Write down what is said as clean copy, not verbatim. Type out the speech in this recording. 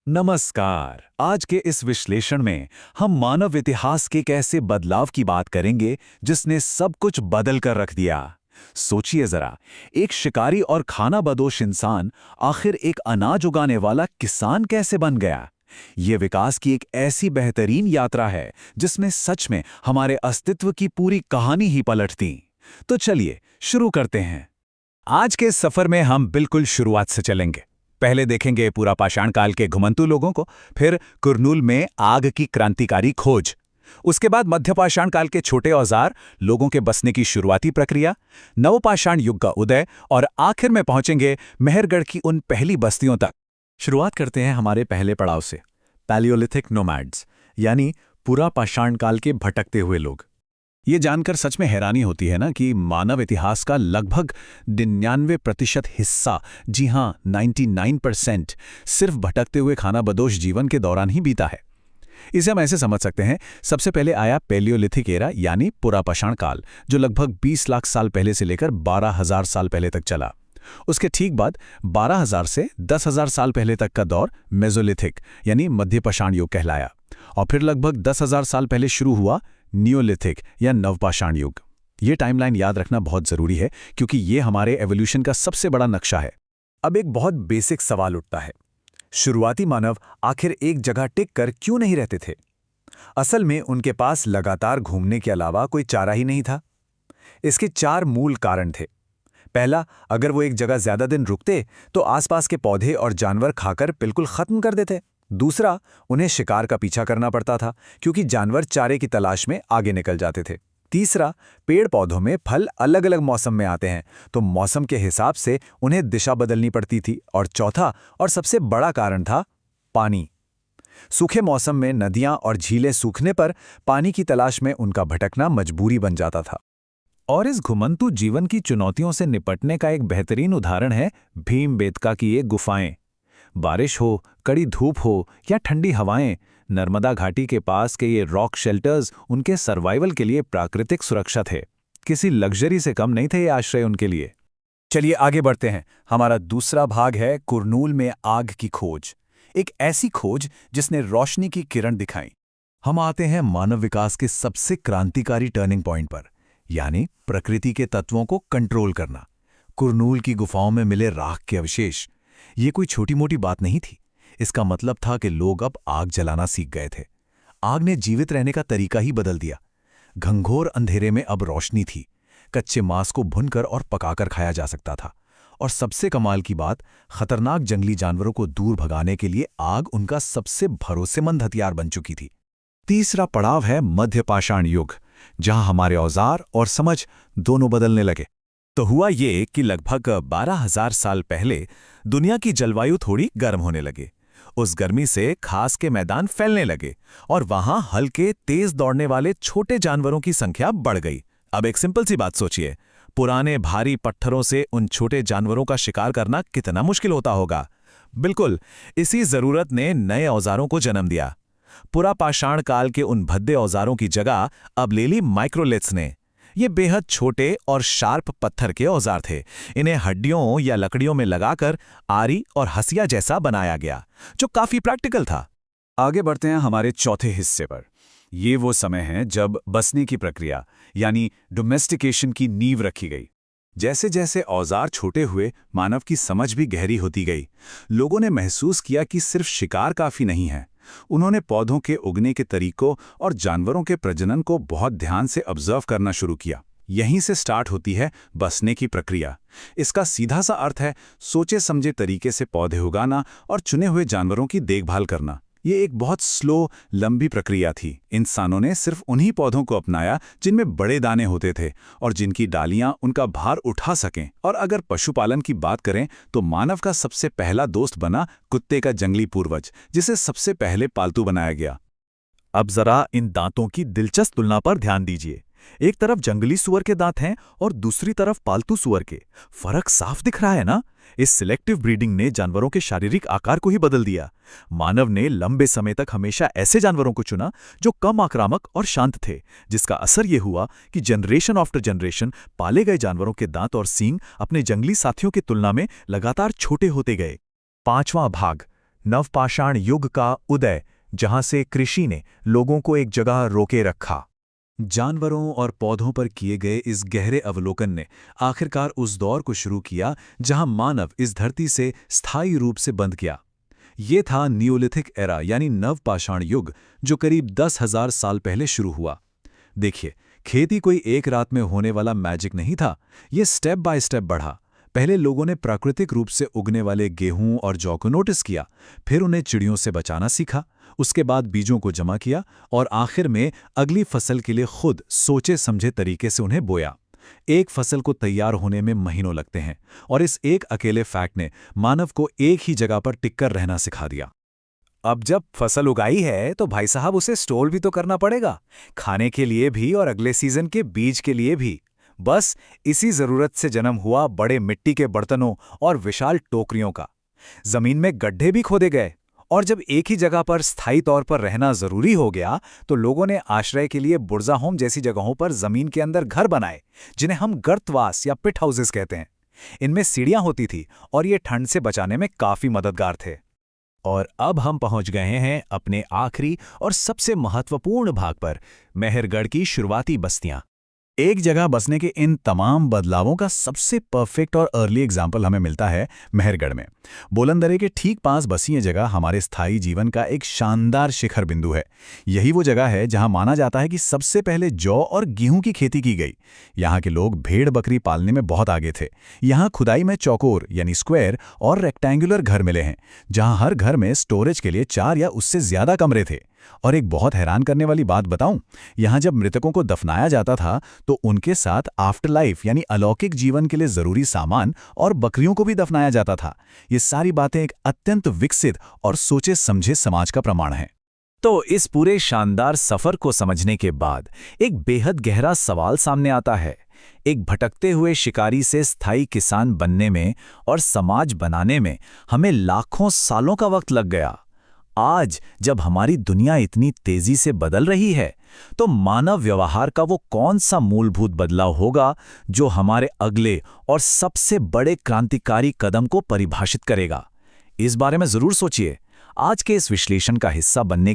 नमस्कार। आज के इस विश्लेषण में हम मानव इतिहास के एक ऐसे बदलाव की बात करेंगे जिसने सब कुछ बदल कर रख दिया। सोचिए जरा, एक शिकारी और खानाबदोश इंसान आखिर एक अनाज उगाने वाला किसान कैसे बन गया। ये विकास की एक ऐसी बेहतरीन यात्रा है जिसमें सच में हमारे अस्तित्व की पूरी कहानी ही पलट दी। तो चलिए शुरू करते हैं। आज के इस सफर में हम बिल्कुल शुरुआत से चलेंगे। पहले देखेंगे पूरा पाषाण काल के घुमंतू लोगों को, फिर कुरनूल में आग की क्रांतिकारी खोज, उसके बाद मध्यपाषाण काल के छोटे औजार, लोगों के बसने की शुरुआती प्रक्रिया, नवपाषाण युग का उदय और आखिर में पहुंचेंगे मेहरगढ़ की उन पहली बस्तियों तक। शुरुआत करते हैं हमारे पहले पड़ाव से, पैलियोलिथिक नोमैड्स, यानी पूरा पाषाण काल के भटकते हुए लोग। ये जानकर सच में हैरानी होती है ना कि मानव इतिहास का लगभग 99% हिस्सा, जी हां 99%, सिर्फ भटकते हुए खानाबदोश जीवन के दौरान ही बीता है। इसे हम ऐसे समझ सकते हैं, सबसे पहले आया पैलियोलिथिक एरा यानी पुरापाषाण काल, जो लगभग 20 लाख साल पहले से लेकर 12,000 साल पहले तक चला। उसके ठीक बाद 12,000 से 10,000 साल पहले तक का दौर मेसोलिथिक यानी मध्यपाषाण युग कहलाया, और फिर लगभग 10,000 साल पहले शुरू हुआ नियोलिथिक या नवपाषाण युग। ये टाइमलाइन याद रखना बहुत जरूरी है क्योंकि ये हमारे एवोल्यूशन का सबसे बड़ा नक्शा है। अब एक बहुत बेसिक सवाल उठता है, शुरुआती मानव आखिर एक जगह टिक कर क्यों नहीं रहते थे? असल में उनके पास लगातार घूमने के अलावा कोई चारा ही नहीं था। इसके 4 मूल कारण थे। पहला, अगर वो एक जगह ज्यादा दिन रुकते तो आसपास के पौधे और जानवर खाकर बिल्कुल खत्म कर देते। दूसरा, उन्हें शिकार का पीछा करना पड़ता था क्योंकि जानवर चारे की तलाश में आगे निकल जाते थे। तीसरा, पेड़ पौधों में फल अलग अलग मौसम में आते हैं, तो मौसम के हिसाब से उन्हें दिशा बदलनी पड़ती थी। और चौथा और सबसे बड़ा कारण था पानी। सूखे मौसम में नदियां और झीलें सूखने पर पानी की तलाश में उनका भटकना मजबूरी बन जाता था। और इस घुमंतू जीवन की चुनौतियों से निपटने का एक बेहतरीन उदाहरण है भीमबेटका की ये गुफाएं। बारिश हो, कड़ी धूप हो या ठंडी हवाएं, नर्मदा घाटी के पास के ये रॉक शेल्टर्स उनके सर्वाइवल के लिए प्राकृतिक सुरक्षा थे। किसी लग्जरी से कम नहीं थे ये आश्रय उनके लिए। चलिए आगे बढ़ते हैं। हमारा दूसरा भाग है कुरनूल में आग की खोज, एक ऐसी खोज जिसने रोशनी की किरण दिखाई। हम आते हैं मानव विकास के सबसे क्रांतिकारी टर्निंग पॉइंट पर, यानी प्रकृति के तत्वों को कंट्रोल करना। कुरनूल की गुफाओं में मिले राख के अवशेष, ये कोई छोटी मोटी बात नहीं थी। इसका मतलब था कि लोग अब आग जलाना सीख गए थे। आग ने जीवित रहने का तरीका ही बदल दिया। घंघोर अंधेरे में अब रोशनी थी। कच्चे मांस को भुनकर और पकाकर खाया जा सकता था। और सबसे कमाल की बात, खतरनाक जंगली जानवरों को दूर भगाने के लिए आग उनका सबसे भरोसेमंद हथियार बन चुकी थी। तीसरा पड़ाव है मध्यपाषाण युग, जहां हमारे औजार और समझ दोनों बदलने लगे। तो हुआ ये कि लगभग 12,000 साल पहले दुनिया की जलवायु थोड़ी गर्म होने लगी। उस गर्मी से घास के मैदान फैलने लगे और वहां हल्के तेज दौड़ने वाले छोटे जानवरों की संख्या बढ़ गई। अब एक सिंपल सी बात सोचिए, पुराने भारी पत्थरों से उन छोटे जानवरों का शिकार करना कितना मुश्किल होता होगा। बिल्कुल इसी जरूरत ने नए औजारों को जन्म दिया। पुरापाषाण काल के उन भद्दे औजारों की जगह अब ले ली माइक्रोलिथ्स ने। ये बेहद छोटे और शार्प पत्थर के औजार थे। इन्हें हड्डियों या लकड़ियों में लगाकर आरी और हसिया जैसा बनाया गया, जो काफी प्रैक्टिकल था। आगे बढ़ते हैं हमारे चौथे हिस्से पर। ये वो समय है जब बसने की प्रक्रिया यानी डोमेस्टिकेशन की नींव रखी गई। जैसे जैसे औजार छोटे हुए, मानव की समझ भी गहरी होती गई। लोगों ने महसूस किया कि सिर्फ शिकार काफी नहीं है। उन्होंने पौधों के उगने के तरीकों और जानवरों के प्रजनन को बहुत ध्यान से ऑब्जर्व करना शुरू किया। यहीं से स्टार्ट होती है बसने की प्रक्रिया। इसका सीधा सा अर्थ है सोचे समझे तरीके से पौधे उगाना और चुने हुए जानवरों की देखभाल करना। ये एक बहुत स्लो, लंबी प्रक्रिया थी। इंसानों ने सिर्फ उन्हीं पौधों को अपनाया जिनमें बड़े दाने होते थे और जिनकी डालियां उनका भार उठा सकें। और अगर पशुपालन की बात करें तो मानव का सबसे पहला दोस्त बना कुत्ते का जंगली पूर्वज, जिसे सबसे पहले पालतू बनाया गया। अब जरा इन दांतों की दिलचस्प तुलना पर ध्यान दीजिए। एक तरफ जंगली सुअर के दांत हैं और दूसरी तरफ पालतू सुअर के। फर्क साफ दिख रहा है ना? इस सिलेक्टिव ब्रीडिंग ने जानवरों के शारीरिक आकार को ही बदल दिया। मानव ने लंबे समय तक हमेशा ऐसे जानवरों को चुना जो कम आक्रामक और शांत थे, जिसका असर यह हुआ कि जनरेशन आफ्टर जनरेशन पाले गए जानवरों के दांत और सींग अपने जंगली साथियों की तुलना में लगातार छोटे होते गए। पांचवां भाग, नवपाषाण युग का उदय, जहां से कृषि ने लोगों को एक जगह रोके रखा। जानवरों और पौधों पर किए गए इस गहरे अवलोकन ने आखिरकार उस दौर को शुरू किया जहां मानव इस धरती से स्थायी रूप से बंध गया। ये था नियोलिथिक एरा यानी नवपाषाण युग, जो करीब 10,000 साल पहले शुरू हुआ। देखिए, खेती कोई एक रात में होने वाला मैजिक नहीं था। ये स्टेप बाय स्टेप बढ़ा। पहले लोगों ने प्राकृतिक रूप से उगने वाले गेहूं और जौ को नोटिस किया, फिर उन्हें चिड़ियों से बचाना सीखा, उसके बाद बीजों को जमा किया और आखिर में अगली फसल के लिए खुद सोचे समझे तरीके से उन्हें बोया। एक फसल को तैयार होने में महीनों लगते हैं और इस एक अकेले फैक्ट ने मानव को एक ही जगह पर टिककर रहना सिखा दिया। अब जब फसल उगाई है तो भाई साहब उसे स्टोर भी तो करना पड़ेगा, खाने के लिए भी और अगले सीजन के बीज के लिए भी। बस इसी जरूरत से जन्म हुआ बड़े मिट्टी के बर्तनों और विशाल टोकरियों का। जमीन में गड्ढे भी खोदे गए और जब एक ही जगह पर स्थायी तौर पर रहना जरूरी हो गया तो लोगों ने आश्रय के लिए बुर्जा होम जैसी जगहों पर जमीन के अंदर घर बनाए, जिन्हें हम गर्तवास या पिट हाउसेस कहते हैं। इनमें सीढ़ियां होती थी और ये ठंड से बचाने में काफी मददगार थे। और अब हम पहुंच गए हैं अपने आखिरी और सबसे महत्वपूर्ण भाग पर, मेहरगढ़ की शुरुआती बस्तियां। एक जगह बसने के इन तमाम बदलावों का सबसे परफेक्ट और अर्ली एग्जाम्पल हमें मिलता है मेहरगढ़ में। बोलंदरे के ठीक पास बसी ये जगह हमारे स्थायी जीवन का एक शानदार शिखर बिंदु है। यही वो जगह है जहां माना जाता है कि सबसे पहले जौ और गेहूं की खेती की गई। यहाँ के लोग भेड़ बकरी पालने में बहुत आगे थे। यहाँ खुदाई में चौकोर यानी स्क्वायर और रेक्टेंगुलर घर मिले हैं, जहां हर घर में स्टोरेज के लिए 4 या उससे ज्यादा कमरे थे। और एक बहुत हैरान करने वाली बात बताऊं, यहां जब मृतकों को दफनाया जाता था तो उनके साथ आफ्टर लाइफ यानी अलौकिक जीवन के लिए जरूरी सामान और बकरियों को भी दफनाया जाता था। ये सारी बातें एक अत्यंत विकसित और सोचे समझे समाज का प्रमाण है। तो इस पूरे शानदार सफर को समझने के बाद एक बेहद गहरा सवाल सामने आता है। एक भटकते हुए शिकारी से स्थायी किसान बनने में और समाज बनाने में हमें लाखों सालों का वक्त लग गया। आज जब हमारी दुनिया इतनी तेजी से बदल रही है, तो मानव व्यवहार का वो कौन सा मूलभूत बदलाव होगा जो हमारे अगले और सबसे बड़े क्रांतिकारी कदम को परिभाषित करेगा? इस बारे में जरूर सोचिए। आज के इस विश्लेषण का हिस्सा बनने